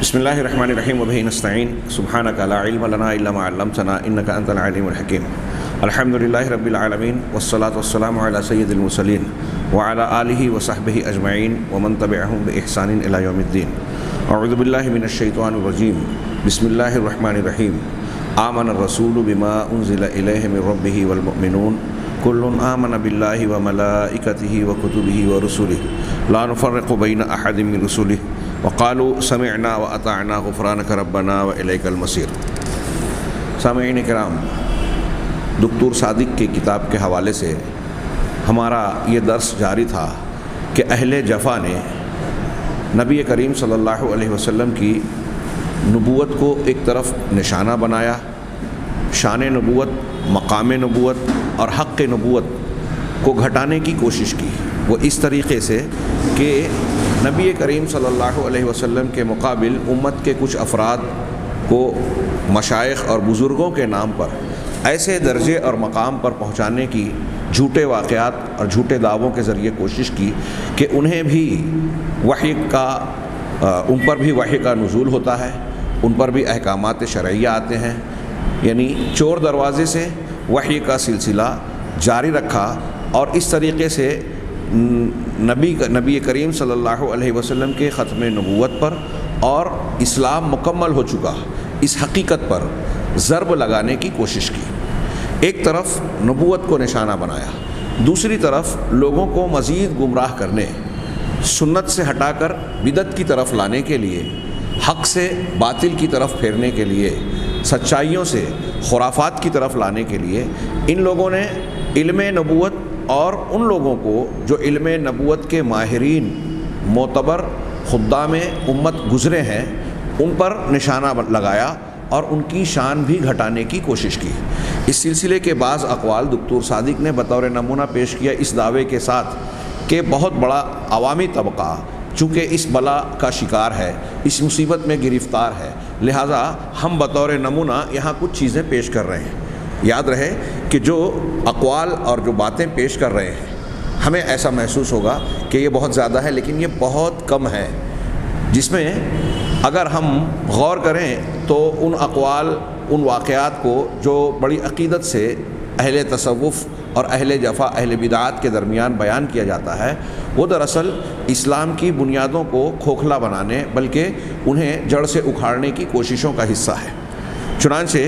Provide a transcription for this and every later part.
بسم اللہ الرحمن الرحیم وبہ نستعین سبحانک لا علم لنا الا ما علمتنا انک انت العلیم الحکیم الحمد للہ رب العالمین والصلاة والسلام علی سید المرسلین وعلی آلہ وصحبہ اجمعین ومن تبعہم بإحسان الی یوم الدین اعوذ باللہ من الشیطان الرجیم بسم اللہ الرحمن الرحیم آمن الرسول بما انزل الیہ من ربہ والمؤمنون کل آمن باللہ وملائکتہ وکتبہ ورسلہ لا نفرق بین احد من رسلہ وقالوا سمعنا واطعنا غفرانک ربنا والیک المصیر۔ سامعین کرام، دکتور صادق کی کتاب کے حوالے سے ہمارا یہ درس جاری تھا کہ اہل جفا نے نبی کریم صلی اللہ علیہ وسلم کی نبوت کو ایک طرف نشانہ بنایا، شان نبوت، مقام نبوت اور حق نبوت کو گھٹانے کی کوشش کی۔ وہ اس طریقے سے کہ نبی کریم صلی اللہ علیہ وسلم کے مقابل امت کے کچھ افراد کو مشائخ اور بزرگوں کے نام پر ایسے درجے اور مقام پر پہنچانے کی جھوٹے واقعات اور جھوٹے دعووں کے ذریعے کوشش کی کہ انہیں بھی ان پر بھی وحی کا نزول ہوتا ہے، ان پر بھی احکامات شرعیہ آتے ہیں، یعنی چور دروازے سے وحی کا سلسلہ جاری رکھا اور اس طریقے سے نبی کریم صلی اللہ علیہ وسلم کے ختم نبوت پر اور اسلام مکمل ہو چکا اس حقیقت پر ضرب لگانے کی کوشش کی۔ ایک طرف نبوت کو نشانہ بنایا، دوسری طرف لوگوں کو مزید گمراہ کرنے، سنت سے ہٹا کر بدعت کی طرف لانے کے لیے، حق سے باطل کی طرف پھیرنے کے لیے، سچائیوں سے خرافات کی طرف لانے کے لیے ان لوگوں نے علم نبوت اور ان لوگوں کو جو علم نبوت کے ماہرین، معتبر خدام امت گزرے ہیں، ان پر نشانہ لگایا اور ان کی شان بھی گھٹانے کی کوشش کی۔ اس سلسلے کے بعض اقوال دکتور صادق نے بطور نمونہ پیش کیا اس دعوے کے ساتھ کہ بہت بڑا عوامی طبقہ چونکہ اس بلا کا شکار ہے، اس مصیبت میں گرفتار ہے، لہٰذا ہم بطور نمونہ یہاں کچھ چیزیں پیش کر رہے ہیں۔ یاد رہے کہ جو اقوال اور جو باتیں پیش کر رہے ہیں ہمیں ایسا محسوس ہوگا کہ یہ بہت زیادہ ہے، لیکن یہ بہت کم ہے، جس میں اگر ہم غور کریں تو ان اقوال، ان واقعات کو جو بڑی عقیدت سے اہل تصوف اور اہل جفا، اہل بدعات کے درمیان بیان کیا جاتا ہے، وہ دراصل اسلام کی بنیادوں کو کھوکھلا بنانے بلکہ انہیں جڑ سے اکھاڑنے کی کوششوں کا حصہ ہے۔ چنانچہ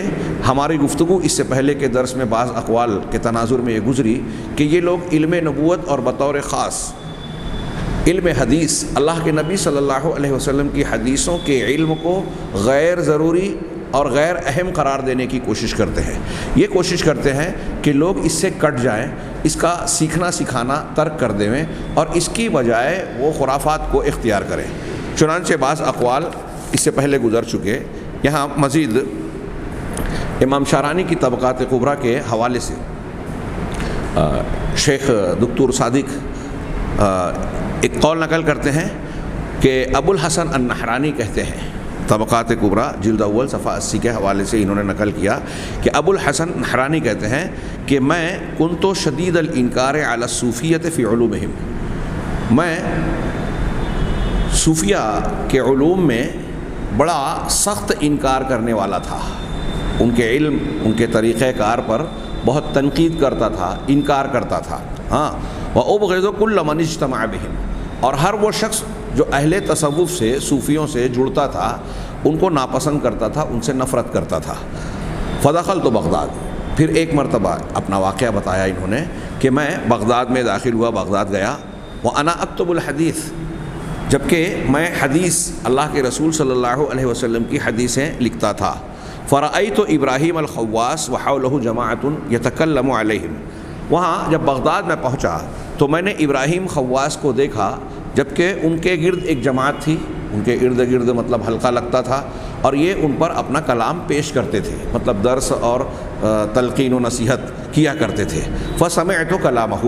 ہماری گفتگو اس سے پہلے کے درس میں بعض اقوال کے تناظر میں یہ گزری کہ یہ لوگ علم نبوت اور بطور خاص علم حدیث، اللہ کے نبی صلی اللہ علیہ وسلم کی حدیثوں کے علم کو غیر ضروری اور غیر اہم قرار دینے کی کوشش کرتے ہیں۔ یہ کوشش کرتے ہیں کہ لوگ اس سے کٹ جائیں، اس کا سیکھنا سکھانا ترک کر دیں اور اس کی بجائے وہ خرافات کو اختیار کریں۔ چنانچہ بعض اقوال اس سے پہلے گزر چکے۔ یہاں مزید امام شارانی کی طبقات کبریٰ کے حوالے سے شیخ دکتور صادق ایک قول نقل کرتے ہیں کہ ابو الحسن النحرانی کہتے ہیں، طبقات کبریٰ جلد اول صفحہ 80 کے حوالے سے انہوں نے نقل کیا کہ ابو الحسن النحرانی کہتے ہیں کہ میں کنت شدید الانکار علی الصوفیۃ فی علومہم، میں صوفیہ کے علوم میں بڑا سخت انکار کرنے والا تھا، ان کے علم، ان کے طریقہ کار پر بہت تنقید کرتا تھا، انکار کرتا تھا۔ وَأُبْغِضُ كُلَّ مَنِ اجْتَمَعَ بِهِمْ، اور ہر وہ شخص جو اہل تصوف سے، صوفیوں سے جڑتا تھا ان کو ناپسند کرتا تھا، ان سے نفرت کرتا تھا۔ فَدَخَلْتُ بغداد، پھر ایک مرتبہ اپنا واقعہ بتایا انہوں نے کہ میں بغداد میں داخل ہوا، بغداد گیا، وَأَنَا أَكْتُبُ الْحَدِيث، جبکہ میں حدیث، اللہ کے رسول صلی اللہ علیہ وسلم کی حدیثیں لکھتا تھا۔ فرأیت ابراہیم الخواص وحولہ جماعت یتکلم علیہم، وہاں جب بغداد میں پہنچا تو میں نے ابراہیم خواص کو دیکھا جبکہ ان کے گرد ایک جماعت تھی، ان کے ارد گرد مطلب حلقہ لگتا تھا اور یہ ان پر اپنا کلام پیش کرتے تھے، مطلب درس اور تلقین و نصیحت کیا کرتے تھے۔ فسمعت کلامہ،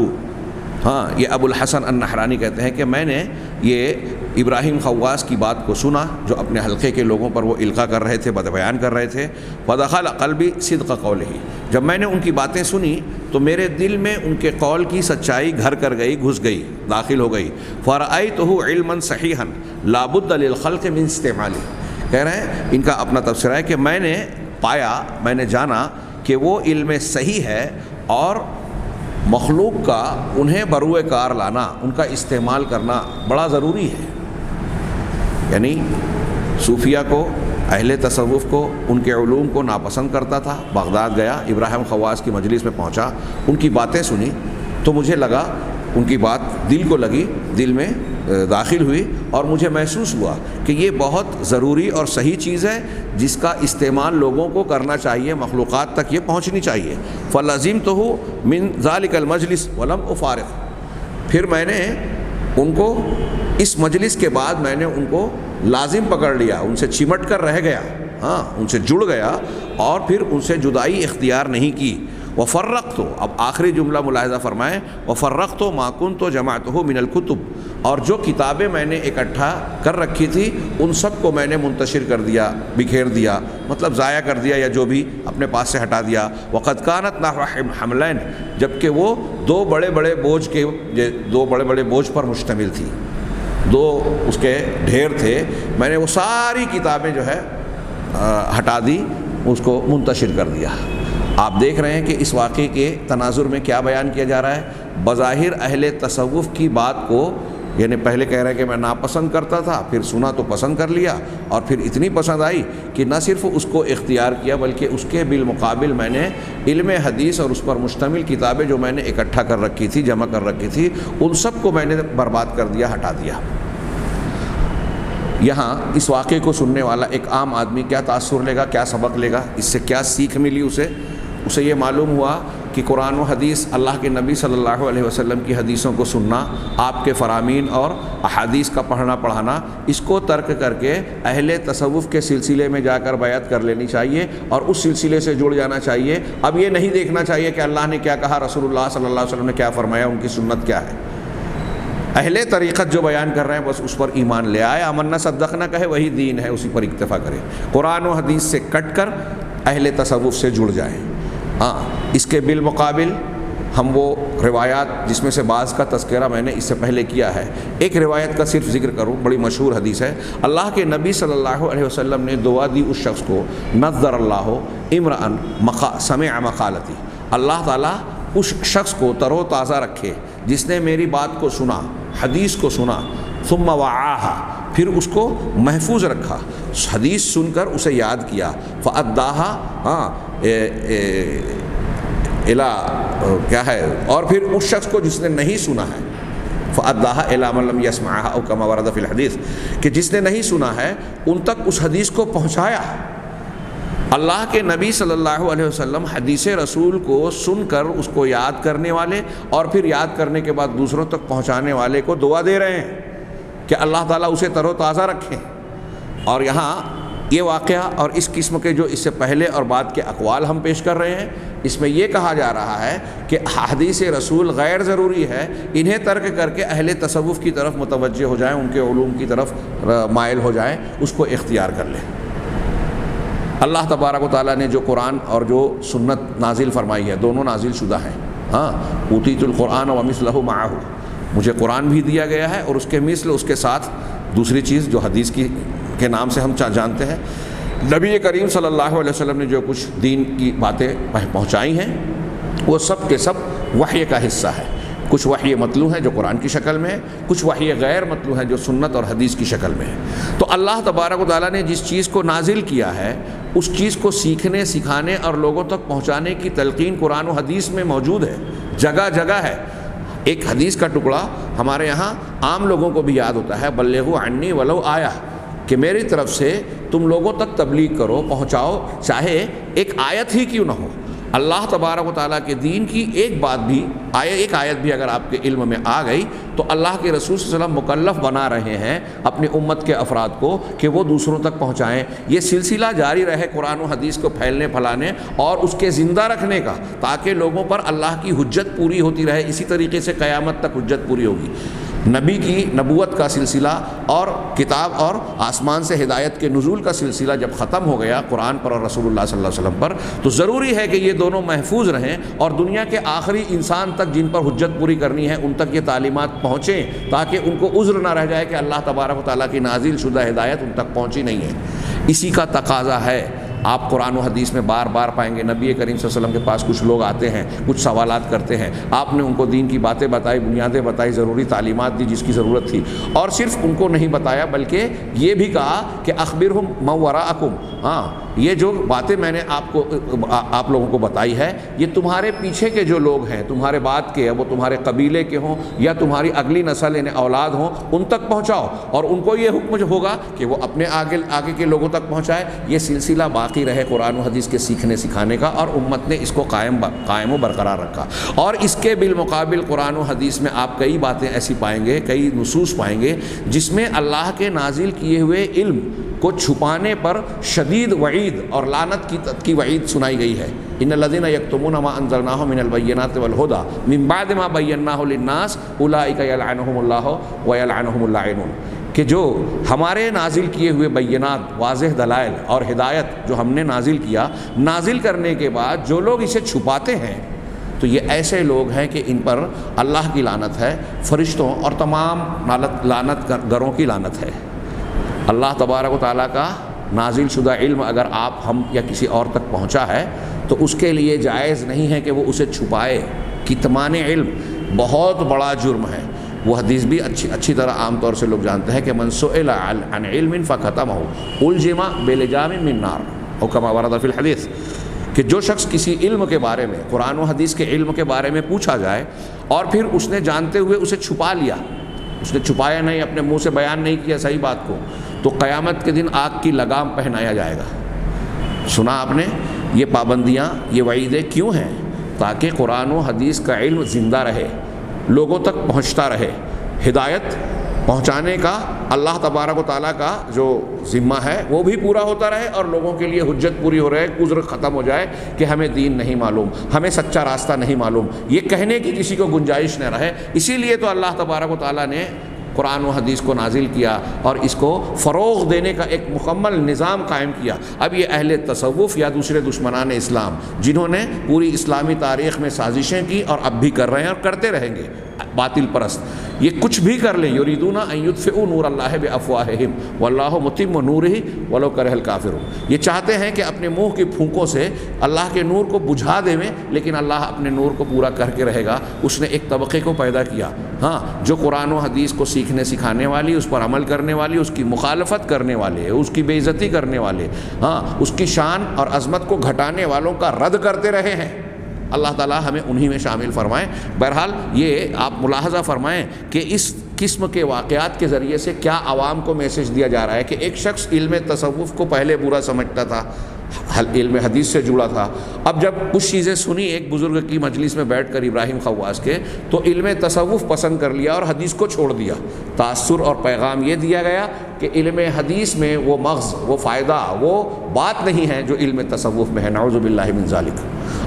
یہ ابو الحسن النحرانی کہتے ہیں کہ میں نے یہ ابراہیم خواص کی بات کو سنا جو اپنے حلقے کے لوگوں پر وہ القاء کر رہے تھے، بیان کر رہے تھے۔ فدخل قلبی صدق قولہ، جب میں نے ان کی باتیں سنی تو میرے دل میں ان کے قول کی سچائی گھر کر گئی، گھس گئی، داخل ہو گئی۔ فرأیتہ علما صحیحا لا بد للخلق من استعمالہ، کہہ رہے ہیں ان کا اپنا تبصرہ ہے کہ میں نے پایا، میں نے جانا کہ وہ علم صحیح ہے اور مخلوق کا انہیں بروئے کار لانا، ان کا استعمال کرنا بڑا ضروری ہے۔ یعنی صوفیہ کو، اہل تصوف کو، ان کے علوم کو ناپسند کرتا تھا۔ بغداد گیا، ابراہیم خواص کی مجلس میں پہنچا، ان کی باتیں سنی تو مجھے لگا، ان کی بات دل کو لگی، دل میں داخل ہوئی، اور مجھے محسوس ہوا کہ یہ بہت ضروری اور صحیح چیز ہے جس کا استعمال لوگوں کو کرنا چاہیے، مخلوقات تک یہ پہنچنی چاہیے۔ فَلَزِمْتُهُ مِنْ ذَلِكَ الْمَجْلِسِ وَلَمْ أُفَارِقْهُ، پھر میں نے ان کو اس مجلس کے بعد میں نے ان کو لازم پکڑ لیا، ان سے چمٹ کر رہ گیا، ہاں ان سے جڑ گیا، اور پھر ان سے جدائی اختیار نہیں کی۔ وَفَرَّقْتُ، اب آخری جملہ ملاحظہ فرمائیں، وَفَرَّقْتُ مَا كُنْتُ جَمَعْتُهُ مِنَ الْكُتُبِ، اور جو کتابیں میں نے اکٹھا کر رکھی تھی ان سب کو میں نے منتشر کر دیا، بکھیر دیا، مطلب ضائع کر دیا یا جو بھی اپنے پاس سے ہٹا دیا۔ وَقَدْ كَانَتْ نَحْوَ حَمْلَيْنِ، جبکہ وہ دو بڑے بڑے بوجھ پر مشتمل تھی، دو اس کے ڈھیر تھے، میں نے وہ ساری کتابیں جو ہے ہٹا دی، اس کو منتشر کر دیا۔ آپ دیکھ رہے ہیں کہ اس واقعے کے تناظر میں کیا بیان کیا جا رہا ہے؟ بظاہر اہل تصوف کی بات کو، یعنی پہلے کہہ رہے ہیں کہ میں ناپسند کرتا تھا، پھر سنا تو پسند کر لیا، اور پھر اتنی پسند آئی کہ نہ صرف اس کو اختیار کیا بلکہ اس کے بالمقابل میں نے علم حدیث اور اس پر مشتمل کتابیں جو میں نے اکٹھا کر رکھی تھی، جمع کر رکھی تھی، ان سب کو میں نے برباد کر دیا، ہٹا دیا۔ یہاں اس واقعے کو سننے والا ایک عام آدمی کیا تاثر لے گا، کیا سبق لے گا، اس سے کیا سیکھ ملی اسے یہ معلوم ہوا کہ قرآن و حدیث، اللہ کے نبی صلی اللہ علیہ وسلم کی حدیثوں کو سننا، آپ کے فرامین اور احادیث کا پڑھنا پڑھانا، اس کو ترک کر کے اہل تصوف کے سلسلے میں جا کر بیعت کر لینی چاہیے اور اس سلسلے سے جڑ جانا چاہیے۔ اب یہ نہیں دیکھنا چاہیے کہ اللہ نے کیا کہا، رسول اللہ صلی اللہ علیہ وسلم نے کیا فرمایا، ان کی سنت کیا ہے۔ اہل طریقت جو بیان کر رہے ہیں بس اس پر ایمان لے آئے، آمنا صدقنا کہے، وہی دین ہے، اسی پر اکتفا کرے، قرآن و حدیث سے کٹ کر اہل تصوف سے جڑ جائیں۔ ہاں، اس کے بالمقابل ہم وہ روایات جس میں سے بعض کا تذکرہ میں نے اس سے پہلے کیا ہے، ایک روایت کا صرف ذکر کروں، بڑی مشہور حدیث ہے۔ اللہ کے نبی صلی اللہ علیہ وسلم نے دعا دی اس شخص کو، نظر اللہ امرأن سمع مقالتی، اللہ تعالیٰ اس شخص کو تر و تازہ رکھے جس نے میری بات کو سنا، حدیث کو سنا، ثم وعاہا، پھر اس کو محفوظ رکھا، حدیث سن کر اسے یاد کیا، فأداہا کیا ہے، اور پھر اس شخص کو جس نے نہیں سنا ہے، فأداہا الی من لم یسمعھا او کما ورد فی الحدیث، کہ جس نے نہیں سنا ہے ان تک اس حدیث کو پہنچایا۔ اللہ کے نبی صلی اللہ علیہ وسلم حدیث رسول کو سن کر اس کو یاد کرنے والے اور پھر یاد کرنے کے بعد دوسروں تک پہنچانے والے کو دعا دے رہے ہیں کہ اللہ تعالیٰ اسے تر و تازہ رکھیں۔ اور یہاں یہ واقعہ اور اس قسم کے جو اس سے پہلے اور بعد کے اقوال ہم پیش کر رہے ہیں، اس میں یہ کہا جا رہا ہے کہ حدیث رسول غیر ضروری ہے، انہیں ترک کر کے اہل تصوف کی طرف متوجہ ہو جائیں، ان کے علوم کی طرف مائل ہو جائیں، اس کو اختیار کر لیں۔ اللہ تبارک و تعالیٰ نے جو قرآن اور جو سنت نازل فرمائی ہے، دونوں نازل شدہ ہیں۔ ہاں، اوتیت القرآن ومثلہ معہ، مجھے قرآن بھی دیا گیا ہے اور اس کے مثل، اس کے ساتھ دوسری چیز جو حدیث کے نام سے ہم جانتے ہیں۔ نبی کریم صلی اللہ علیہ وسلم نے جو کچھ دین کی باتیں پہنچائی ہیں وہ سب کے سب وحی کا حصہ ہے۔ کچھ وحی مطلوع ہے جو قرآن کی شکل میں ہے، کچھ وحی غیر مطلوع ہے جو سنت اور حدیث کی شکل میں ہے۔ تو اللہ تبارک و تعالیٰ نے جس چیز کو نازل کیا ہے اس چیز کو سیکھنے، سکھانے اور لوگوں تک پہنچانے کی تلقین قرآن و حدیث میں موجود ہے، جگہ جگہ ہے۔ ایک حدیث کا ٹکڑا ہمارے یہاں عام لوگوں کو بھی یاد ہوتا ہے، بلغوا عنی ولو آیا، کہ میری طرف سے تم لوگوں تک تبلیغ کرو، پہنچاؤ، چاہے ایک آیت ہی کیوں نہ ہو۔ اللہ تبارک و تعالیٰ کے دین کی ایک آیت بھی اگر آپ کے علم میں آ گئی تو اللہ کے رسول صلی اللہ علیہ وسلم مکلف بنا رہے ہیں اپنی امت کے افراد کو کہ وہ دوسروں تک پہنچائیں۔ یہ سلسلہ جاری رہے قرآن و حدیث کو پھیلنے پھیلانے اور اس کے زندہ رکھنے کا، تاکہ لوگوں پر اللہ کی حجت پوری ہوتی رہے۔ اسی طریقے سے قیامت تک حجت پوری ہوگی۔ نبی کی نبوت کا سلسلہ اور کتاب اور آسمان سے ہدایت کے نزول کا سلسلہ جب ختم ہو گیا قرآن پر اور رسول اللہ صلی اللہ علیہ وسلم پر، تو ضروری ہے کہ یہ دونوں محفوظ رہیں اور دنیا کے آخری انسان تک جن پر حجت پوری کرنی ہے ان تک یہ تعلیمات پہنچیں، تاکہ ان کو عذر نہ رہ جائے کہ اللہ تبارک و تعالیٰ کی نازل شدہ ہدایت ان تک پہنچی نہیں ہے۔ اسی کا تقاضا ہے. آپ قرآن و حدیث میں بار بار پائیں گے نبی کریم صلی اللہ علیہ وسلم کے پاس کچھ لوگ آتے ہیں، کچھ سوالات کرتے ہیں، آپ نے ان کو دین کی باتیں بتائی، بنیادیں بتائی، ضروری تعلیمات دی جس کی ضرورت تھی، اور صرف ان کو نہیں بتایا بلکہ یہ بھی کہا کہ اخبرہم من وراءکم، ہاں یہ جو باتیں میں نے آپ لوگوں کو بتائی ہے یہ تمہارے پیچھے کے جو لوگ ہیں، تمہارے بعد کے، وہ تمہارے قبیلے کے ہوں یا تمہاری اگلی نسل یعنی اولاد ہوں، ان تک پہنچاؤ، اور ان کو یہ حکم ہوگا کہ وہ اپنے آگے کے لوگوں تک پہنچائے. یہ سلسلہ باقی رہے قرآن و حدیث کے سیکھنے سکھانے کا، اور امت نے اس کو قائم و برقرار رکھا. اور اس کے بالمقابل قرآن و حدیث میں آپ کئی باتیں ایسی پائیں گے، کئی نصوص پائیں گے جس میں اللہ کے نازل کیے ہوئے علم کو چھپانے پر شدید وعید اور لعنت کی وعید سنائی گئی ہے. ان الذین یکتمون ما انزلناه من البینات والہدی من بعد ما بیناہ للناس اولئک یلعنهم اللہ ویلعنهم اللاعنون، کہ جو ہمارے نازل کیے ہوئے بینات، واضح دلائل اور ہدایت جو ہم نے نازل کیا، نازل کرنے کے بعد جو لوگ اسے چھپاتے ہیں تو یہ ایسے لوگ ہیں کہ ان پر اللہ کی لعنت ہے، فرشتوں اور تمام لعنت گروں کی لعنت ہے. اللہ تبارک و تعالیٰ کا نازل شدہ علم اگر آپ، ہم یا کسی اور تک پہنچا ہے تو اس کے لیے جائز نہیں ہے کہ وہ اسے چھپائے. کتمان علم بہت بڑا جرم ہے. وہ حدیث بھی اچھی طرح عام طور سے لوگ جانتے ہیں کہ من سئل عن علم فکتمہ الجم بلجام من نار، او کما ورد فی الحدیث، کہ جو شخص کسی علم کے بارے میں، قرآن و حدیث کے علم کے بارے میں پوچھا جائے اور پھر اس نے جانتے ہوئے اسے چھپا لیا، اس نے چھپایا نہیں، اپنے منہ سے بیان نہیں کیا صحیح بات کو، تو قیامت کے دن آگ کی لگام پہنایا جائے گا. سنا آپ نے؟ یہ پابندیاں، یہ وعیدیں کیوں ہیں؟ تاکہ قرآن و حدیث کا علم زندہ رہے، لوگوں تک پہنچتا رہے. ہدایت پہنچانے کا اللہ تبارک و تعالیٰ کا جو ذمہ ہے وہ بھی پورا ہوتا رہے، اور لوگوں کے لیے حجت پوری ہو رہے، عذر ختم ہو جائے کہ ہمیں دین نہیں معلوم، ہمیں سچا راستہ نہیں معلوم، یہ کہنے کی کسی کو گنجائش نہ رہے. اسی لیے تو اللہ تبارک و تعالیٰ نے قرآن و حدیث کو نازل کیا اور اس کو فروغ دینے کا ایک مکمل نظام قائم کیا. اب یہ اہل تصوف یا دوسرے دشمنان اسلام جنہوں نے پوری اسلامی تاریخ میں سازشیں کی اور اب بھی کر رہے ہیں اور کرتے رہیں گے، باطل پرست، یہ کچھ بھی کر لیں، یریدون ان یطفئوا نور اللہ بافواہہم واللہ متم نورہ ولو کرہ الکافرون، یہ چاہتے ہیں کہ اپنے منہ کی پھونکوں سے اللہ کے نور کو بجھا دیں، لیکن اللہ اپنے نور کو پورا کر کے رہے گا. اس نے ایک طبقے کو پیدا کیا، ہاں، جو قرآن و حدیث کو سیکھنے سکھانے والی، اس پر عمل کرنے والی، اس کی مخالفت کرنے والے، اس کی بے عزتی کرنے والے، ہاں، اس کی شان اور عظمت کو گھٹانے والوں کا رد کرتے رہے ہیں. اللہ تعالیٰ ہمیں انہی میں شامل فرمائیں. بہرحال یہ آپ ملاحظہ فرمائیں کہ اس قسم کے واقعات کے ذریعے سے کیا عوام کو میسج دیا جا رہا ہے کہ ایک شخص علم تصوف کو پہلے برا سمجھتا تھا، علم حدیث سے جڑا تھا، اب جب کچھ چیزیں سنی ایک بزرگ کی مجلس میں بیٹھ کر ابراہیم خواص کے، تو علم تصوف پسند کر لیا اور حدیث کو چھوڑ دیا. تاثر اور پیغام یہ دیا گیا کہ علم حدیث میں وہ مغز، وہ فائدہ، وہ بات نہیں ہے جو علم تصوف میں ہے. نعوذ باللہ من ذالک.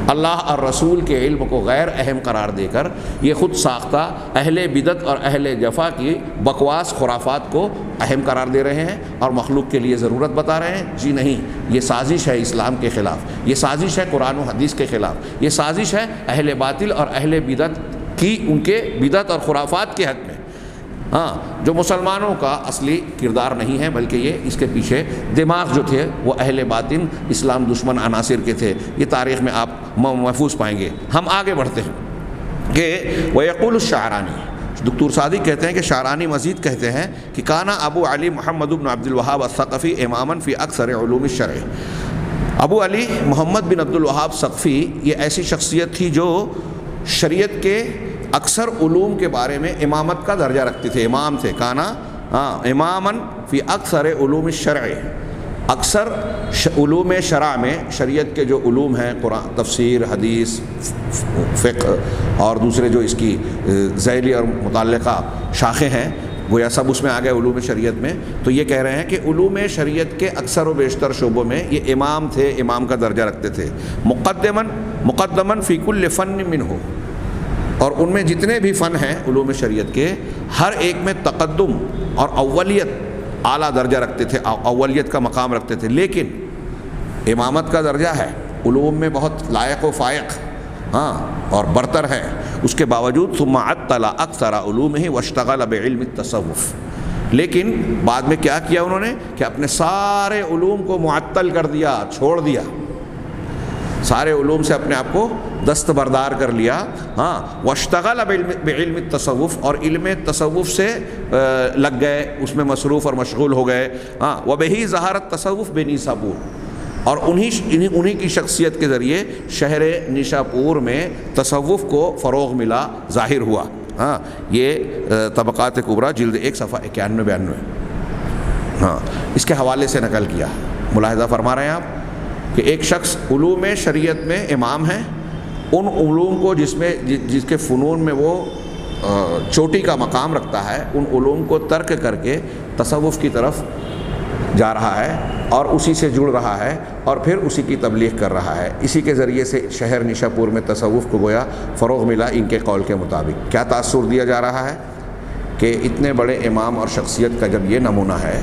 اللہ اور رسول کے علم کو غیر اہم قرار دے کر یہ خود ساختہ اہل بدعت اور اہل جفا کی بکواس خرافات کو اہم قرار دے رہے ہیں اور مخلوق کے لیے ضرورت بتا رہے ہیں. جی نہیں، یہ سازش ہے اسلام کے خلاف، یہ سازش ہے قرآن و حدیث کے خلاف، یہ سازش ہے اہل باطل اور اہل بدعت کی، ان کے بدعت اور خرافات کے حق میں، ہاں، جو مسلمانوں کا اصلی کردار نہیں ہے، بلکہ یہ اس کے پیچھے دماغ جو تھے وہ اہل باطن اسلام دشمن عناصر کے تھے. یہ تاریخ میں آپ محفوظ پائیں گے. ہم آگے بڑھتے ہیں کہ وَيَقُولُ الشَّعْرَانِي، دکتور صادق کہتے ہیں کہ شعرانی مزید کہتے ہیں کہ کانا ابو علی محمد بن عبد الوہاب الثقفی اماماً فی اکثر علوم الشرع. ابو علی محمد بن عبد الوہاب ثقفی یہ ایسی شخصیت تھی جو شریعت کے اکثر علوم کے بارے میں امامت کا درجہ رکھتے تھے، امام تھے. کانا اماماً فی اکثر علوم الشرع، اکثر علوم شرع میں، شریعت کے جو علوم ہیں، قرآن، تفسیر، حدیث، فقہ اور دوسرے جو اس کی ذیلی اور متعلقہ شاخیں ہیں، گویا سب اس میں آ گئے علوم شریعت میں. تو یہ کہہ رہے ہیں کہ علوم شریعت کے اکثر و بیشتر شعبوں میں یہ امام تھے، امام کا درجہ رکھتے تھے. مقدماً فی کل فن منہ، اور ان میں جتنے بھی فن ہیں علوم شریعت کے، ہر ایک میں تقدم اور اولیت، اعلیٰ درجہ رکھتے تھے، اولیت کا مقام رکھتے تھے. لیکن امامت کا درجہ ہے، علوم میں بہت لائق و فائق، ہاں، اور برتر ہے. اس کے باوجود ثم عطل اکثر علومہ واشتغل بعلم التصوف، لیکن بعد میں کیا کیا انہوں نے کہ اپنے سارے علوم کو معطل کر دیا، چھوڑ دیا، سارے علوم سے اپنے آپ کو دستبردار کر لیا. ہاں، واشتغل بعلم التصوف، اور علم تصوف سے لگ گئے، اس میں مصروف اور مشغول ہو گئے. ہاں، وبہ ظہر التصوف بنیسابور، اور انہی کی شخصیت کے ذریعے شہر نیشاپور میں تصوف کو فروغ ملا، ظاہر ہوا. ہاں، یہ طبقات کبریٰ جلد 1 صفحہ 91-92. ہاں، اس کے حوالے سے نقل کیا. ملاحظہ فرما رہے ہیں آپ کہ ایک شخص علوم شریعت میں امام ہے، ان علوم کو جس کے فنون میں وہ چوٹی کا مقام رکھتا ہے، ان علوم کو ترک کر کے تصوف کی طرف جا رہا ہے اور اسی سے جڑ رہا ہے اور پھر اسی کی تبلیغ کر رہا ہے. اسی کے ذریعے سے شہر نیشاپور میں تصوف کو گویا فروغ ملا ان کے قول کے مطابق. کیا تاثر دیا جا رہا ہے کہ اتنے بڑے امام اور شخصیت کا جب یہ نمونہ ہے،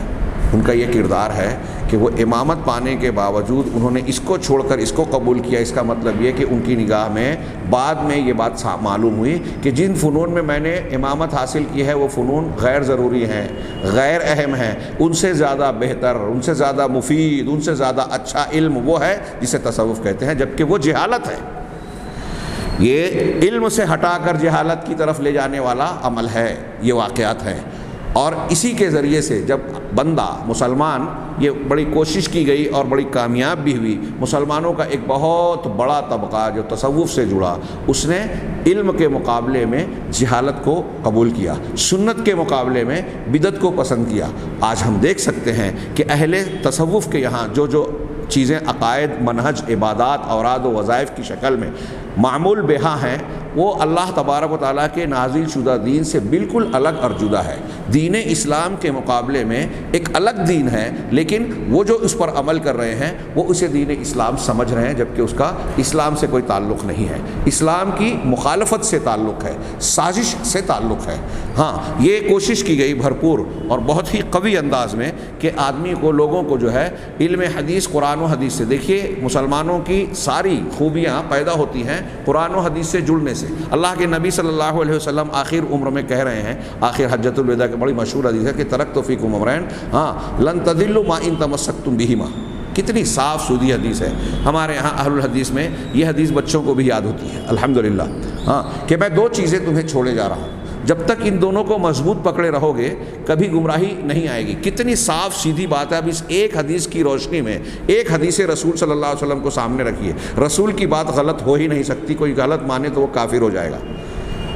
ان کا یہ کردار ہے کہ وہ امامت پانے کے باوجود انہوں نے اس کو چھوڑ کر اس کو قبول کیا. اس کا مطلب یہ کہ ان کی نگاہ میں بعد میں یہ بات معلوم ہوئی کہ جن فنون میں نے امامت حاصل کی ہے وہ فنون غیر ضروری ہیں، غیر اہم ہیں. ان سے زیادہ بہتر، ان سے زیادہ مفید، ان سے زیادہ اچھا علم وہ ہے جسے تصوف کہتے ہیں، جبکہ وہ جہالت ہے. یہ علم سے ہٹا کر جہالت کی طرف لے جانے والا عمل ہے، یہ واقعات ہیں. اور اسی کے ذریعے سے جب بندہ مسلمان، یہ بڑی کوشش کی گئی اور بڑی کامیاب بھی ہوئی. مسلمانوں کا ایک بہت بڑا طبقہ جو تصوف سے جڑا، اس نے علم کے مقابلے میں جہالت کو قبول کیا، سنت کے مقابلے میں بدعت کو پسند کیا. آج ہم دیکھ سکتے ہیں کہ اہل تصوف کے یہاں جو چیزیں عقائد، منہج، عبادات، اوراد و وظائف کی شکل میں معمول بہا ہیں، وہ اللہ تبارک و تعالیٰ کے نازل شدہ دین سے بالکل الگ اور جدا ہے. دین اسلام کے مقابلے میں ایک الگ دین ہے، لیکن وہ جو اس پر عمل کر رہے ہیں وہ اسے دین اسلام سمجھ رہے ہیں، جبکہ اس کا اسلام سے کوئی تعلق نہیں ہے. اسلام کی مخالفت سے تعلق ہے، سازش سے تعلق ہے. ہاں، یہ کوشش کی گئی بھرپور اور بہت ہی قوی انداز میں کہ آدمی کو، لوگوں کو جو ہے علم حدیث، قرآن و حدیث سے، دیکھیے مسلمانوں کی ساری خوبیاں پیدا ہوتی ہیں قرآن و حدیث سے جڑنے سے. اللہ کے نبی صلی اللہ علیہ وسلم آخر عمر میں کہہ رہے ہیں، آخر حجۃ الوداع کی بڑی مشہور حدیث ہے کہ ترکت فیکم امرین لن تضلوا ما ان تمسکتم بہما. کتنی صاف سودھی حدیث ہے. ہمارے یہاں اہل الحدیث میں یہ حدیث بچوں کو بھی یاد ہوتی ہے الحمدللہ، کہ میں 2 چیزیں تمہیں چھوڑے جا رہا ہوں، جب تک ان دونوں کو مضبوط پکڑے رہو گے کبھی گمراہی نہیں آئے گی. کتنی صاف سیدھی بات ہے. اب اس ایک حدیث کی روشنی میں ایک حدیث رسول صلی اللہ علیہ وسلم کو سامنے رکھیے. رسول کی بات غلط ہو ہی نہیں سکتی. کوئی غلط مانے تو وہ کافر ہو جائے گا.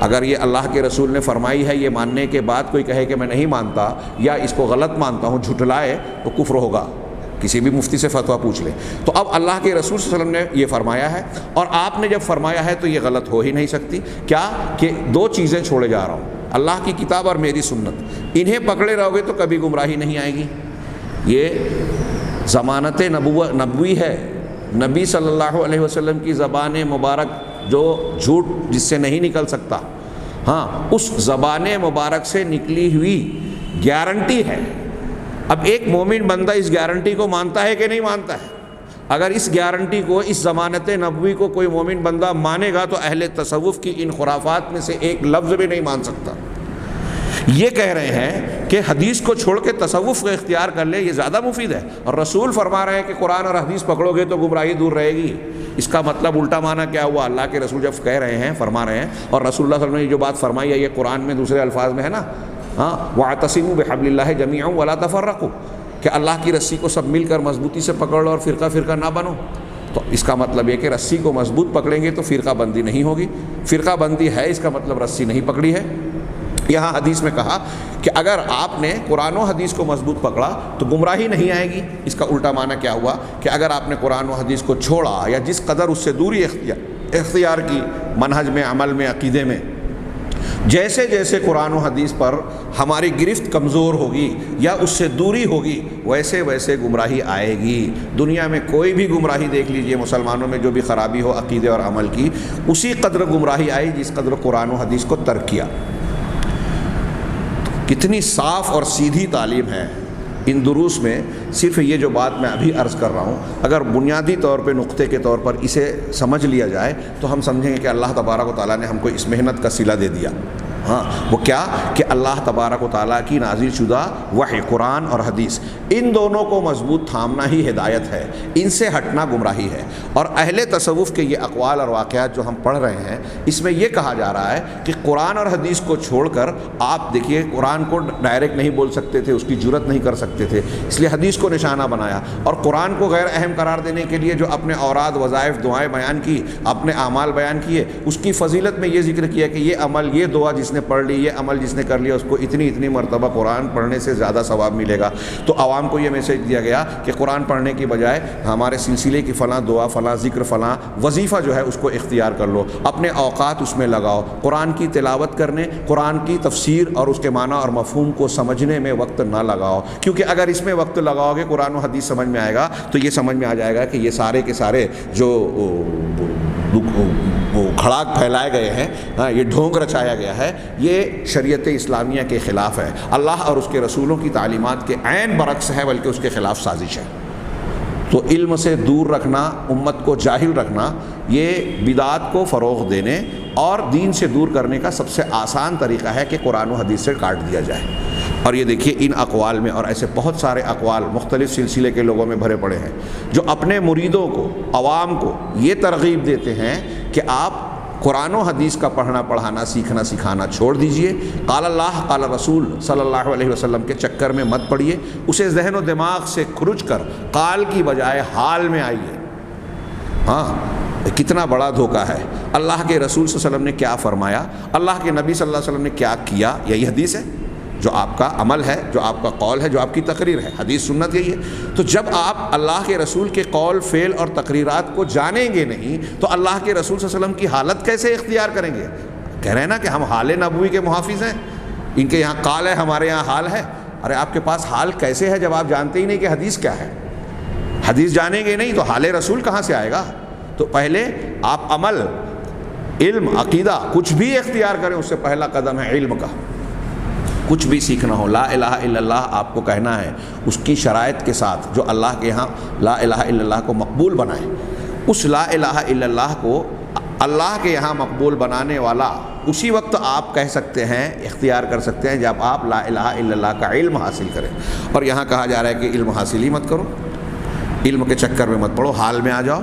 اگر یہ اللہ کے رسول نے فرمائی ہے، یہ ماننے کے بعد کوئی کہے کہ میں نہیں مانتا یا اس کو غلط مانتا ہوں، جھٹلائے، تو کفر ہوگا. کسی بھی مفتی سے فتویٰ پوچھ لیں. تو اب اللہ کے رسول صلی اللہ علیہ وسلم نے یہ فرمایا ہے، اور آپ نے جب فرمایا ہے تو یہ غلط ہو ہی نہیں سکتی. کیا کہ 2 چیزیں چھوڑے جا رہا ہوں، اللہ کی کتاب اور میری سنت. انہیں پکڑے رہو گے تو کبھی گمراہی نہیں آئے گی. یہ ضمانت نبوی ہے. نبی صلی اللہ علیہ وسلم کی زبان مبارک جو جھوٹ جس سے نہیں نکل سکتا، ہاں، اس زبان مبارک سے نکلی ہوئی گارنٹی ہے. اب ایک مومن بندہ اس گارنٹی کو مانتا ہے کہ نہیں مانتا ہے؟ اگر اس گارنٹی کو، اس ضمانت نبوی کو کوئی مومن بندہ مانے گا تو اہل تصوف کی ان خرافات میں سے ایک لفظ بھی نہیں مان سکتا. یہ کہہ رہے ہیں کہ حدیث کو چھوڑ کے تصوف کو اختیار کر لے، یہ زیادہ مفید ہے. اور رسول فرما رہے ہیں کہ قرآن اور حدیث پکڑو گے تو گمراہی دور رہے گی. اس کا مطلب الٹا معنی کیا ہوا؟ اللہ کے رسول جب کہہ رہے ہیں، فرما رہے ہیں، اور رسول اللہ صلی اللہ علیہ وسلم نے جو بات فرمائی ہے یہ قرآن میں دوسرے الفاظ میں ہے نا، وَاعْتَصِمُوا بِحَبْلِ اللَّهِ جَمِيعًا وَلَا تَفَرَّقُوا، کہ اللہ کی رسی کو سب مل کر مضبوطی سے پکڑ لو اور فرقہ فرقہ نہ بنو. تو اس کا مطلب یہ کہ رسی کو مضبوط پکڑیں گے تو فرقہ بندی نہیں ہوگی. فرقہ بندی ہے اس کا مطلب رسی نہیں پکڑی ہے. یہاں حدیث میں کہا کہ اگر آپ نے قرآن و حدیث کو مضبوط پکڑا تو گمراہی نہیں آئے گی. اس کا الٹا معنی کیا ہوا کہ اگر آپ نے قرآن و حدیث کو چھوڑا یا جس قدر اس سے دوری اختیار کی، منہج میں، عمل میں، عقیدے میں، جیسے جیسے قرآن و حدیث پر ہماری گرفت کمزور ہوگی یا اس سے دوری ہوگی، ویسے ویسے گمراہی آئے گی. دنیا میں کوئی بھی گمراہی دیکھ لیجئے، مسلمانوں میں جو بھی خرابی ہو عقیدے اور عمل کی، اسی قدر گمراہی آئی جس قدر قرآن و حدیث کو ترک کیا. کتنی صاف اور سیدھی تعلیم ہے ان دروس میں. صرف یہ جو بات میں ابھی عرض کر رہا ہوں، اگر بنیادی طور پہ، نقطے کے طور پر اسے سمجھ لیا جائے تو ہم سمجھیں گے کہ اللہ تبارک و تعالیٰ نے ہم کو اس محنت کا صلہ دے دیا. ہاں وہ کیا کہ اللہ تبارک و تعالیٰ کی نازل شدہ وحی قرآن اور حدیث، ان دونوں کو مضبوط تھامنا ہی ہدایت ہے، ان سے ہٹنا گمراہی ہے۔ اور اہل تصوف کے یہ اقوال اور واقعات جو ہم پڑھ رہے ہیں، اس میں یہ کہا جا رہا ہے کہ قرآن اور حدیث کو چھوڑ کر آپ دیکھیے، قرآن کو ڈائریکٹ نہیں بول سکتے تھے، اس کی جرت نہیں کر سکتے تھے، اس لیے حدیث کو نشانہ بنایا، اور قرآن کو غیر اہم قرار دینے کے لیے جو اپنے اوراد، وظائف، دعائیں بیان کی، اپنے اعمال بیان کیے، اس کی فضیلت میں یہ ذکر کیا کہ یہ عمل، یہ دعا جس نے پڑھ لی، یہ عمل جس نے کر لیا، اس کو اتنی مرتبہ قرآن پڑھنے سے زیادہ ثواب ملے گا۔ تو عوام کو یہ میسج دیا گیا کہ قرآن پڑھنے کی بجائے ہمارے سلسلے کی فلاں دعا، فلاں ذکر، فلاں وظیفہ جو ہے اس کو اختیار کر لو، اپنے اوقات اس میں لگاؤ، قرآن کی تلاوت کرنے، قرآن کی تفسیر اور اس کے معنی اور مفہوم کو سمجھنے میں وقت نہ لگاؤ، کیونکہ اگر اس میں وقت لگاؤ گے قرآن و حدیث سمجھ میں آئے گا تو یہ سمجھ میں آ جائے گا کہ یہ سارے کے سارے جو کھڑاک پھیلائے گئے ہیں، یہ ڈھونگ رچایا گیا ہے، یہ شریعت اسلامیہ کے خلاف ہے، اللہ اور اس کے رسولوں کی تعلیمات کے عین برعکس ہے، بلکہ اس کے خلاف سازش ہے۔ تو علم سے دور رکھنا، امت کو جاہل رکھنا، یہ بدعات کو فروغ دینے اور دین سے دور کرنے کا سب سے آسان طریقہ ہے کہ قرآن و حدیث سے کاٹ دیا جائے۔ اور یہ دیکھیے ان اقوال میں، اور ایسے بہت سارے اقوال مختلف سلسلے کے لوگوں میں بھرے پڑے ہیں جو اپنے مریدوں کو، عوام کو یہ ترغیب دیتے ہیں کہ آپ قرآن و حدیث کا پڑھنا، پڑھانا، سیکھنا، سکھانا چھوڑ دیجئے، قال اللہ قال رسول صلی اللہ علیہ وسلم کے چکر میں مت پڑھیے، اسے ذہن و دماغ سے کھرچ کر قال کی بجائے حال میں آئیے۔ ہاں، کتنا بڑا دھوکہ ہے۔ اللہ کے رسول صلی اللہ علیہ وسلم نے کیا فرمایا، اللہ کے نبی صلی اللہ علیہ وسلم نے کیا کیا، یہی حدیث ہے، جو آپ کا عمل ہے، جو آپ کا قول ہے، جو آپ کی تقریر ہے، حدیث سنت یہی ہے۔ تو جب آپ اللہ کے رسول کے قول، فعل اور تقریرات کو جانیں گے نہیں تو اللہ کے رسول صلی اللہ علیہ وسلم کی حالت کیسے اختیار کریں گے؟ کہہ رہے ہیں نا کہ ہم حال نبوی کے محافظ ہیں، ان کے یہاں قال ہے، ہمارے یہاں حال ہے۔ ارے آپ کے پاس حال کیسے ہے جب آپ جانتے ہی نہیں کہ حدیث کیا ہے؟ حدیث جانیں گے نہیں تو حال رسول کہاں سے آئے گا؟ تو پہلے آپ عمل، علم، عقیدہ کچھ بھی اختیار کریں، اس سے پہلا قدم ہے علم کا۔ کچھ بھی سیکھنا ہو، لا الہ الا اللہ آپ کو کہنا ہے، اس کی شرائط کے ساتھ جو اللہ کے ہاں لا الہ الا اللہ کو مقبول بنائے، اس لا الہ الا اللہ کو اللہ کے یہاں مقبول بنانے والا اسی وقت آپ کہہ سکتے ہیں، اختیار کر سکتے ہیں جب آپ لا الہ الا اللہ کا علم حاصل کریں۔ اور یہاں کہا جا رہا ہے کہ علم حاصل ہی مت کرو، علم کے چکر میں مت پڑو، حال میں آ جاؤ۔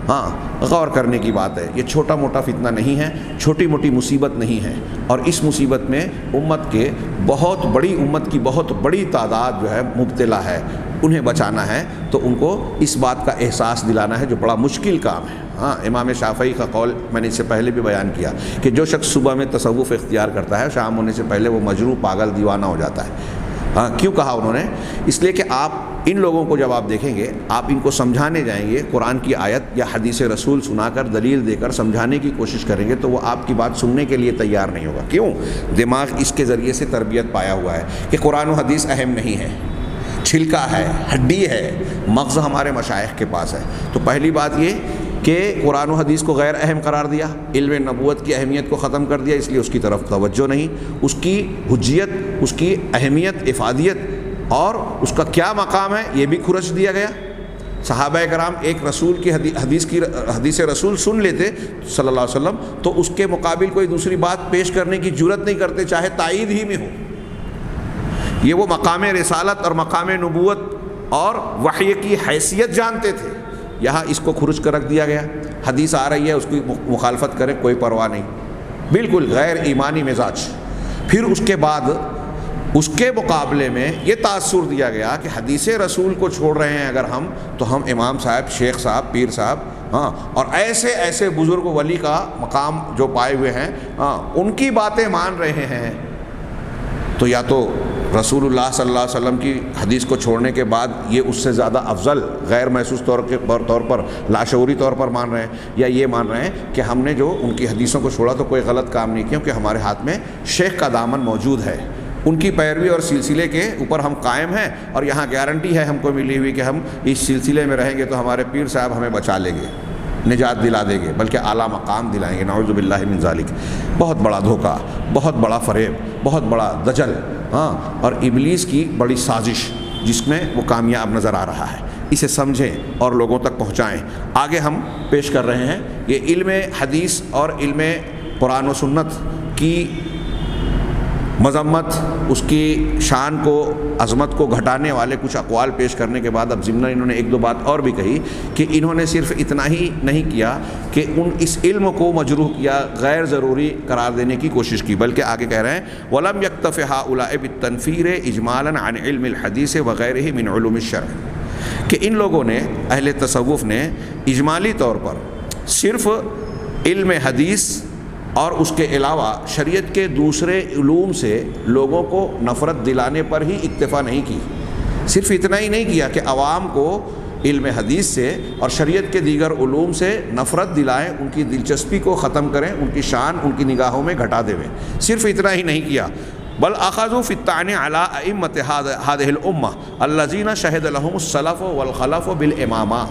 ہاں، غور کرنے کی بات ہے، یہ چھوٹا موٹا فتنہ نہیں ہے، چھوٹی موٹی مصیبت نہیں ہے، اور اس مصیبت میں امت کی بہت بڑی تعداد جو ہے مبتلا ہے، انہیں بچانا ہے تو ان کو اس بات کا احساس دلانا ہے جو بڑا مشکل کام ہے۔ ہاں، امام شافعی کا قول میں نے اس سے پہلے بھی بیان کیا کہ جو شخص صبح میں تصوف اختیار کرتا ہے، شام ہونے سے پہلے وہ مجروح، پاگل، دیوانہ ہو جاتا ہے۔ ہاں، کیوں کہا انہوں نے؟ اس لیے کہ آپ ان لوگوں کو جب آپ دیکھیں گے، آپ ان کو سمجھانے جائیں گے، قرآن کی آیت یا حدیث رسول سنا کر، دلیل دے کر سمجھانے کی کوشش کریں گے تو وہ آپ کی بات سننے کے لیے تیار نہیں ہوگا۔ کیوں؟ دماغ اس کے ذریعے سے تربیت پایا ہوا ہے کہ قرآن و حدیث اہم نہیں ہے، چھلکا ہے، ہڈی ہے، مغز ہمارے مشائخ کے پاس ہے۔ تو پہلی بات یہ کہ قرآن و حدیث کو غیر اہم قرار دیا، علم نبوت کی اہمیت کو ختم کر دیا، اس لیے اس کی طرف توجہ نہیں، اس کی حجیت، اس کی اہمیت، افادیت اور اس کا کیا مقام ہے یہ بھی کھرچ دیا گیا۔ صحابہ کرام ایک رسول کی حدیث رسول سن لیتے صلی اللہ علیہ وسلم تو اس کے مقابل کوئی دوسری بات پیش کرنے کی جرت نہیں کرتے، چاہے تائید ہی میں ہو۔ یہ وہ مقام رسالت اور مقام نبوت اور وحی کی حیثیت جانتے تھے، یہاں اس کو کھرچ کر رکھ دیا گیا۔ حدیث آ رہی ہے، اس کی مخالفت کرے، کوئی پرواہ نہیں، بالکل غیر ایمانی مزاج۔ پھر اس کے بعد اس کے مقابلے میں یہ تاثر دیا گیا کہ حدیث رسول کو چھوڑ رہے ہیں اگر ہم، تو ہم امام صاحب، شیخ صاحب، پیر صاحب، ہاں، اور ایسے ایسے بزرگ ولی کا مقام جو پائے ہوئے ہیں، ہاں، ان کی باتیں مان رہے ہیں۔ تو یا تو رسول اللہ صلی اللہ علیہ وسلم کی حدیث کو چھوڑنے کے بعد یہ اس سے زیادہ افضل غیر محسوس طور پر، لاشعوری طور پر مان رہے ہیں، یا یہ مان رہے ہیں کہ ہم نے جو ان کی حدیثوں کو چھوڑا تو کوئی غلط کام نہیں کیا، کیونکہ ہمارے ہاتھ میں شیخ کا دامن موجود ہے، ان کی پیروی اور سلسلے کے اوپر ہم قائم ہیں، اور یہاں گارنٹی ہے ہم کو ملی ہوئی کہ ہم اس سلسلے میں رہیں گے تو ہمارے پیر صاحب ہمیں بچا لیں گے، نجات دلا دیں گے، بلکہ اعلیٰ مقام دلائیں گے۔ نعوذ باللہ من ذالک۔ بہت بڑا دھوکہ، بہت بڑا فریب، بہت بڑا دجل، ہاں، اور ابلیس کی بڑی سازش جس میں وہ کامیاب نظر آ رہا ہے۔ اسے سمجھیں اور لوگوں تک پہنچائیں۔ آگے ہم پیش کر رہے ہیں یہ علم حدیث اور علم قرآن و سنت کی مذمت، اس کی شان کو، عظمت کو گھٹانے والے کچھ اقوال پیش کرنے کے بعد اب ضمناً انہوں نے ایک دو بات اور بھی کہی کہ انہوں نے صرف اتنا ہی نہیں کیا کہ اس علم کو مجروح کیا، غیر ضروری قرار دینے کی کوشش کی، بلکہ آگے کہہ رہے ہیں وَلَمْ يَكْتَفِ هَؤُلَاءِ بِالتَّنْفِيرِ إِجْمَالًا عَنْ عِلْمِ الْحَدِيثِ وَغَيْرِهِ مِنْ عُلُومِ الشَّرْعِ، کہ ان لوگوں نے، اہل تصوف نے اجمالی طور پر صرف علم حدیث اور اس کے علاوہ شریعت کے دوسرے علوم سے لوگوں کو نفرت دلانے پر ہی اکتفا نہیں کی، صرف اتنا ہی نہیں کیا کہ عوام کو علم حدیث سے اور شریعت کے دیگر علوم سے نفرت دلائیں، ان کی دلچسپی کو ختم کریں، ان کی شان ان کی نگاہوں میں گھٹا دے، صرف اتنا ہی نہیں کیا، بل اخذوا فی الطعن علی ائمۃ هذه الامہ الذین شہد لهم السلف والخلف بالامامہ،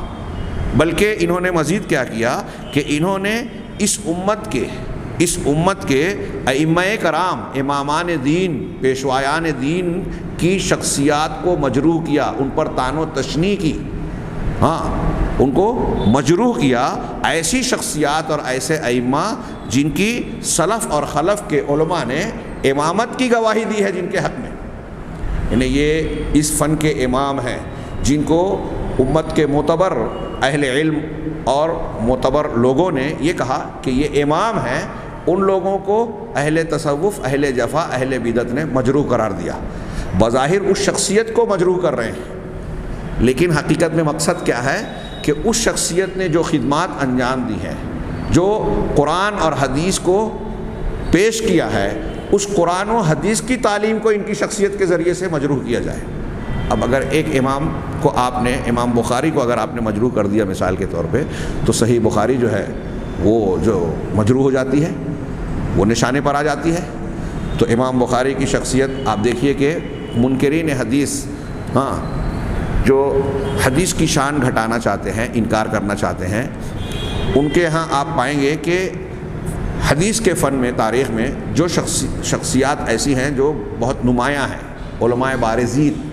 بلکہ انہوں نے مزید کیا کیا کہ انہوں نے اس امت کے ائمہ کرام، امامان دین، پیشوایان دین کی شخصیات کو مجروح کیا، ان پر طعن و تشنیع کی، ان کو مجروح کیا، ایسی شخصیات اور ایسے ائمہ جن کی سلف اور خلف کے علماء نے امامت کی گواہی دی ہے، جن کے حق میں، یعنی یہ اس فن کے امام ہیں، جن کو امت کے معتبر اہل علم اور معتبر لوگوں نے یہ کہا کہ یہ امام ہیں، ان لوگوں کو اہل تصوف، اہل جفا، اہل بدعت نے مجروح قرار دیا، بظاہر اس شخصیت کو مجروح کر رہے ہیں، لیکن حقیقت میں مقصد کیا ہے کہ اس شخصیت نے جو خدمات انجام دی ہیں، جو قرآن اور حدیث کو پیش کیا ہے، اس قرآن و حدیث کی تعلیم کو ان کی شخصیت کے ذریعے سے مجروح کیا جائے۔ اب اگر ایک امام کو آپ نے، امام بخاری کو اگر آپ نے مجروح کر دیا مثال کے طور پہ، تو صحیح بخاری جو ہے وہ جو مجروح ہو جاتی ہے، وہ نشانے پر آ جاتی ہے۔ تو امام بخاری کی شخصیت آپ دیکھیے کہ منکرین حدیث، جو حدیث کی شان گھٹانا چاہتے ہیں، انکار کرنا چاہتے ہیں، ان کے ہاں آپ پائیں گے کہ حدیث کے فن میں، تاریخ میں جو شخصیات ایسی ہیں جو بہت نمایاں ہیں، علماء بارزین،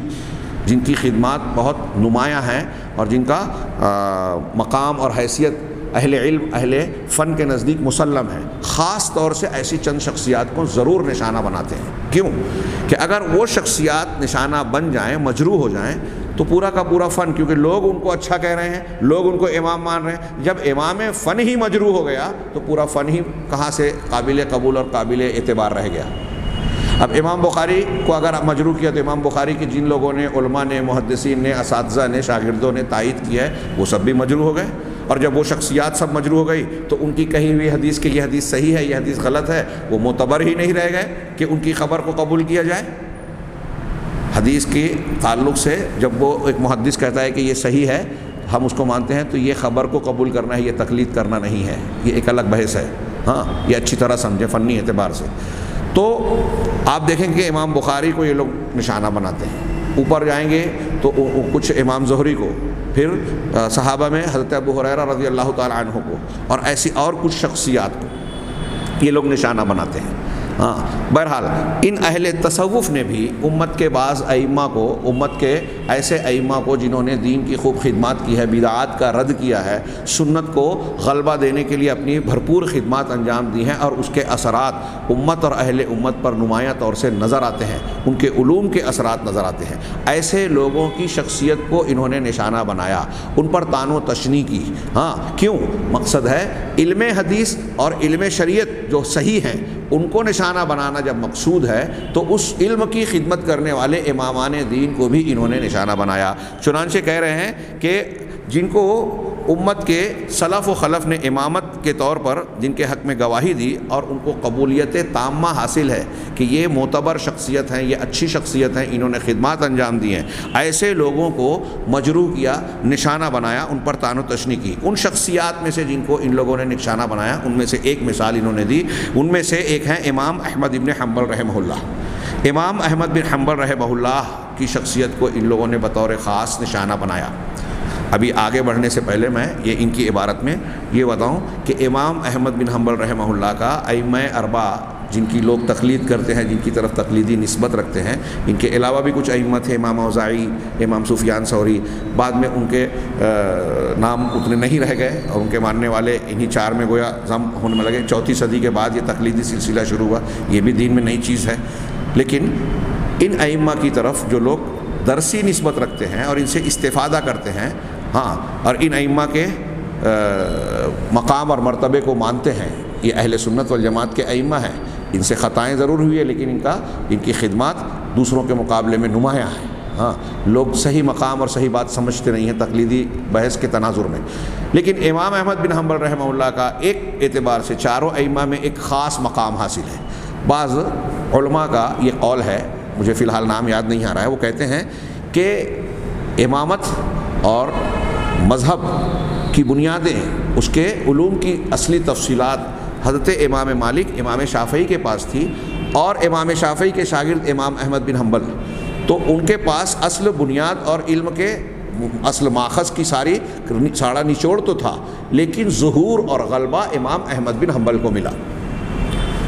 جن کی خدمات بہت نمایاں ہیں اور جن کا مقام اور حیثیت اہل علم، اہل فن کے نزدیک مسلم ہے، خاص طور سے ایسی چند شخصیات کو ضرور نشانہ بناتے ہیں۔ کیوں؟ کہ اگر وہ شخصیات نشانہ بن جائیں، مجروح ہو جائیں، تو پورا کا پورا فن، کیونکہ لوگ ان کو اچھا کہہ رہے ہیں، لوگ ان کو امام مان رہے ہیں، جب امام فن ہی مجروح ہو گیا تو پورا فن ہی کہاں سے قابل قبول اور قابل اعتبار رہ گیا۔ اب امام بخاری کو اگر مجروح کیا تو امام بخاری کی جن لوگوں نے، علماء نے، محدثین نے، اساتذہ نے، شاگردوں نے تائید کی ہے، وہ سب بھی مجروح ہو گئے، اور جب وہ شخصیات سب مجروح ہو گئی تو ان کی کہی ہوئی حدیث کہ یہ حدیث صحیح ہے، یہ حدیث غلط ہے، وہ معتبر ہی نہیں رہ گئے کہ ان کی خبر کو قبول کیا جائے۔ حدیث کے تعلق سے جب وہ ایک محدث کہتا ہے کہ یہ صحیح ہے، ہم اس کو مانتے ہیں، تو یہ خبر کو قبول کرنا ہے، یہ تقلید کرنا نہیں ہے، یہ ایک الگ بحث ہے۔ یہ اچھی طرح سمجھیں فنی اعتبار سے۔ تو آپ دیکھیں کہ امام بخاری کو یہ لوگ نشانہ بناتے ہیں۔ اوپر جائیں گے تو کچھ امام زہری کو، پھر صحابہ میں حضرت ابو ہریرہ رضی اللہ تعالی عنہ کو، اور ایسی اور کچھ شخصیات کو یہ لوگ نشانہ بناتے ہیں۔ بہرحال ان اہل تصوف نے بھی امت کے بعض ائمہ کو، امت کے ایسے ائمہ کو جنہوں نے دین کی خوب خدمات کی ہے، بدعات کا رد کیا ہے، سنت کو غلبہ دینے کے لیے اپنی بھرپور خدمات انجام دی ہیں، اور اس کے اثرات امت اور اہل امت پر نمایاں طور سے نظر آتے ہیں، ان کے علوم کے اثرات نظر آتے ہیں۔ ایسے لوگوں کی شخصیت کو انہوں نے نشانہ بنایا، ان پر طعن و تشنیع کی۔ کیوں؟ مقصد ہے علم حدیث اور علم شریعت جو صحیح ہیں ان کو نشانہ بنانا جب مقصود ہے، تو اس علم کی خدمت کرنے والے امامان دین کو بھی انہوں نے نشانہ بنایا۔ چنانچہ کہہ رہے ہیں کہ جن کو امت کے سلف و خلف نے امامت کے طور پر جن کے حق میں گواہی دی اور ان کو قبولیت تامہ حاصل ہے کہ یہ معتبر شخصیت ہیں، یہ اچھی شخصیت ہیں، انہوں نے خدمات انجام دی ہیں، ایسے لوگوں کو مجروح کیا، نشانہ بنایا، ان پر طعن و تشنیع کی۔ ان شخصیات میں سے جن کو ان لوگوں نے نشانہ بنایا، ان میں سے ایک مثال انہوں نے دی، ان میں سے ایک ہیں امام احمد ابن حنبل رحمہ اللہ۔ امام احمد بن حنبل رحمہ اللہ کی شخصیت کو ان لوگوں نے بطور خاص نشانہ بنایا۔ ابھی آگے بڑھنے سے پہلے میں یہ ان کی عبارت میں یہ بتاؤں کہ امام احمد بن حنبل رحمہ اللہ کا ائمہ اربعہ جن کی لوگ تقلید کرتے ہیں، جن کی طرف تقلیدی نسبت رکھتے ہیں، ان کے علاوہ بھی کچھ ائمہ تھے، امام اوزاعی، امام سفیان ثوری، بعد میں ان کے نام اتنے نہیں رہ گئے اور ان کے ماننے والے انہی چار میں گویا ضم ہونے میں لگے۔ 4 صدی کے بعد یہ تقلیدی سلسلہ شروع ہوا، یہ بھی دین میں نئی چیز ہے۔ لیکن ان ائمہ کی طرف جو لوگ درسی نسبت رکھتے ہیں اور ان سے استفادہ کرتے ہیں، ہاں، اور ان ائمہ کے مقام اور مرتبے کو مانتے ہیں، یہ اہل سنت والجماعت کے ائمہ ہیں، ان سے خطائیں ضرور ہوئی ہیں لیکن ان کی خدمات دوسروں کے مقابلے میں نمایاں ہیں۔ ہاں، لوگ صحیح مقام اور صحیح بات سمجھتے نہیں ہیں تقلیدی بحث کے تناظر میں۔ لیکن امام احمد بن حنبل رحمہ اللہ کا ایک اعتبار سے چاروں ائمہ میں ایک خاص مقام حاصل ہے۔ بعض علماء کا یہ قول ہے، مجھے فی الحال نام یاد نہیں آ رہا ہے، وہ کہتے ہیں کہ امامت اور مذہب کی بنیادیں، اس کے علوم کی اصلی تفصیلات حضرت امام مالک امام شافعی کے پاس تھی، اور امام شافعی کے شاگرد امام احمد بن حنبل، تو ان کے پاس اصل بنیاد اور علم کے اصل ماخذ کی سارا نچوڑ تو تھا، لیکن ظہور اور غلبہ امام احمد بن حنبل کو ملا۔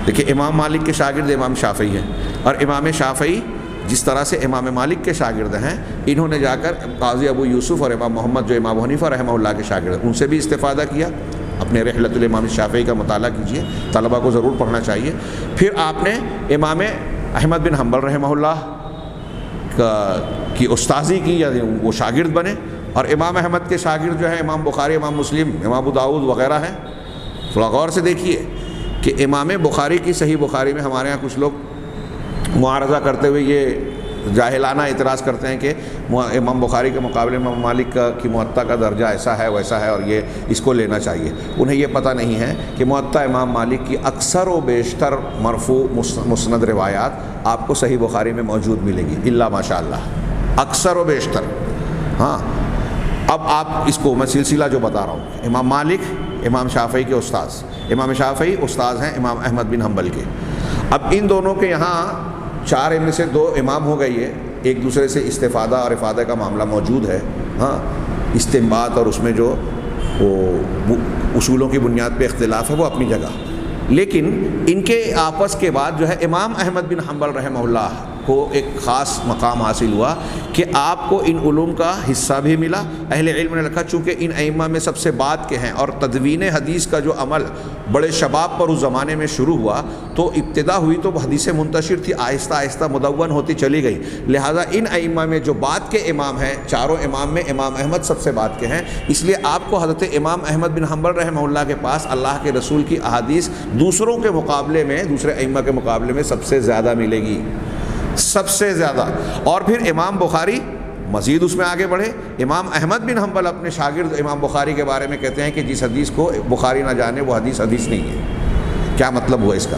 دیکھیں، امام مالک کے شاگرد امام شافعی ہیں، اور امام شافعی جس طرح سے امام مالک کے شاگرد ہیں، انہوں نے جا کر قاضی ابو یوسف اور امام محمد جو امام حنیفہ رحمہ اللہ کے شاگرد ہیں، ان سے بھی استفادہ کیا۔ اپنے رحلۃ الامام شافعی کا مطالعہ کیجئے، طلبہ کو ضرور پڑھنا چاہیے۔ پھر آپ نے امام احمد بن حنبل رحمہ اللہ کی استاذی کی، یا وہ شاگرد بنے، اور امام احمد کے شاگرد جو ہیں امام بخاری، امام مسلم، امام ابو داؤد وغیرہ ہیں۔ تھوڑا غور سے دیکھیے کہ امام بخاری کی صحیح بخاری میں ہمارے ہاں کچھ لوگ معارضہ کرتے ہوئے یہ جاہلانہ اعتراض کرتے ہیں کہ امام بخاری کے مقابلے میں امام مالک کی موطا کا درجہ ایسا ہے ویسا ہے، اور یہ اس کو لینا چاہیے۔ انہیں یہ پتہ نہیں ہے کہ موطا امام مالک کی اکثر و بیشتر مرفوع مسند روایات آپ کو صحیح بخاری میں موجود ملے گی، الا ماشاء اللہ، اکثر و بیشتر۔ ہاں، اب آپ اس کو میں سلسلہ جو بتا رہا ہوں، امام مالک امام شافعی کے استاذ، امام شافعی استاذ ہیں امام احمد بن حنبل کے۔ اب ان دونوں کے یہاں 4 میں سے 2 امام ہو گئی ہے، ایک دوسرے سے استفادہ اور افادہ کا معاملہ موجود ہے، ہاں، استنباط اور اس میں جو وہ اصولوں کی بنیاد پہ اختلاف ہے وہ اپنی جگہ، لیکن ان کے آپس کے بعد جو ہے امام احمد بن حنبل رحمہ اللہ کو ایک خاص مقام حاصل ہوا کہ آپ کو ان علوم کا حصہ بھی ملا۔ اہل علم نے لکھا چونکہ ان ائمہ میں سب سے بعد کے ہیں، اور تدوین حدیث کا جو عمل بڑے شباب پر اس زمانے میں شروع ہوا، تو ابتدا ہوئی تو حدیثیں منتشر تھی، آہستہ آہستہ مدون ہوتی چلی گئی، لہٰذا ان ائمہ میں جو بعد کے امام ہیں، چاروں امام میں امام احمد سب سے بعد کے ہیں، اس لیے آپ کو حضرت امام احمد بن حنبل رحمہ اللہ کے پاس اللہ کے رسول کی احادیث دوسروں کے مقابلے میں، دوسرے ائمہ کے مقابلے میں سب سے زیادہ ملے گی، سب سے زیادہ۔ اور پھر امام بخاری مزید اس میں آگے بڑھے، امام احمد بن حنبل اپنے شاگرد امام بخاری کے بارے میں کہتے ہیں کہ جس حدیث کو بخاری نہ جانے وہ حدیث نہیں ہے۔ کیا مطلب ہوا اس کا؟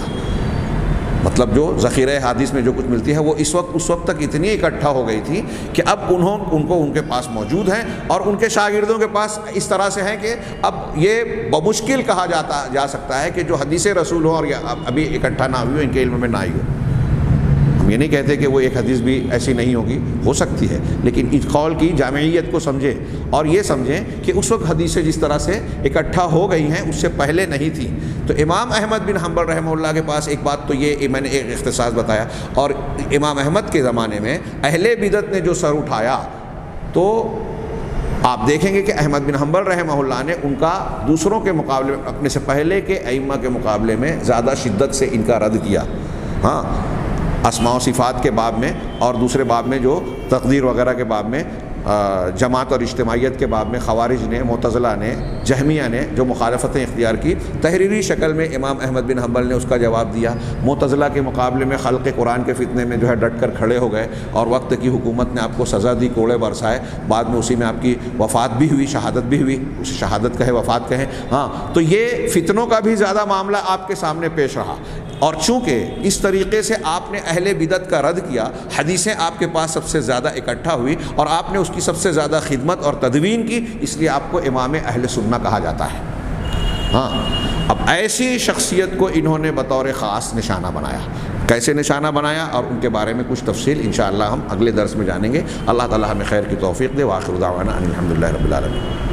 مطلب جو ذخیرہ حدیث میں جو کچھ ملتی ہے وہ اس وقت تک اتنی اکٹھا ہو گئی تھی کہ اب ان کے پاس موجود ہیں، اور ان کے شاگردوں کے پاس اس طرح سے ہیں کہ اب یہ بمشکل کہا جا سکتا ہے کہ جو حدیث رسول ہو اور ابھی اکٹھا نہ ہوئی ہو، ان کے علم میں نہ آئی ہو۔ یہ نہیں کہتے کہ وہ ایک حدیث بھی ایسی نہیں ہوگی، ہو سکتی ہے، لیکن اس قول کی جامعیت کو سمجھیں، اور یہ سمجھیں کہ اس وقت حدیثیں جس طرح سے اکٹھا ہو گئی ہیں اس سے پہلے نہیں تھی۔ تو امام احمد بن حنبل رحمہ اللہ کے پاس ایک بات تو یہ میں نے ایک اختصاص بتایا، اور امام احمد کے زمانے میں اہل بدعت نے جو سر اٹھایا، تو آپ دیکھیں گے کہ احمد بن حنبل رحمہ اللہ نے ان کا دوسروں کے مقابلے میں، اپنے سے پہلے کے ائمہ کے مقابلے میں زیادہ شدت سے ان کا رد کیا۔ ہاں، اسماء و صفات کے باب میں، اور دوسرے باب میں جو تقدیر وغیرہ کے باب میں، جماعت اور اجتماعیت کے باب میں خوارج نے، معتزلہ نے، جہمیہ نے جو مخالفتیں اختیار کی، تحریری شکل میں امام احمد بن حنبل نے اس کا جواب دیا۔ معتزلہ کے مقابلے میں خلق قرآن کے فتنے میں جو ہے ڈٹ کر کھڑے ہو گئے، اور وقت کی حکومت نے آپ کو سزا دی، کوڑے برسائے، بعد میں اسی میں آپ کی وفات بھی ہوئی، شہادت بھی ہوئی، اسے شہادت کہے وفات کہیں۔ ہاں، تو یہ فتنوں کا بھی زیادہ معاملہ آپ کے سامنے پیش رہا، اور چونکہ اس طریقے سے آپ نے اہل بدعت کا رد کیا، حدیثیں آپ کے پاس سب سے زیادہ اکٹھا ہوئی، اور آپ نے اس کی سب سے زیادہ خدمت اور تدوین کی، اس لیے آپ کو امام اہل سنہ کہا جاتا ہے۔ ہاں، اب ایسی شخصیت کو انہوں نے بطور خاص نشانہ بنایا۔ کیسے نشانہ بنایا اور ان کے بارے میں کچھ تفصیل انشاءاللہ ہم اگلے درس میں جانیں گے۔ اللہ تعالیٰ ہمیں خیر کی توفیق دے۔ وآخر دعوانا ان الحمدللہ رب العالمین۔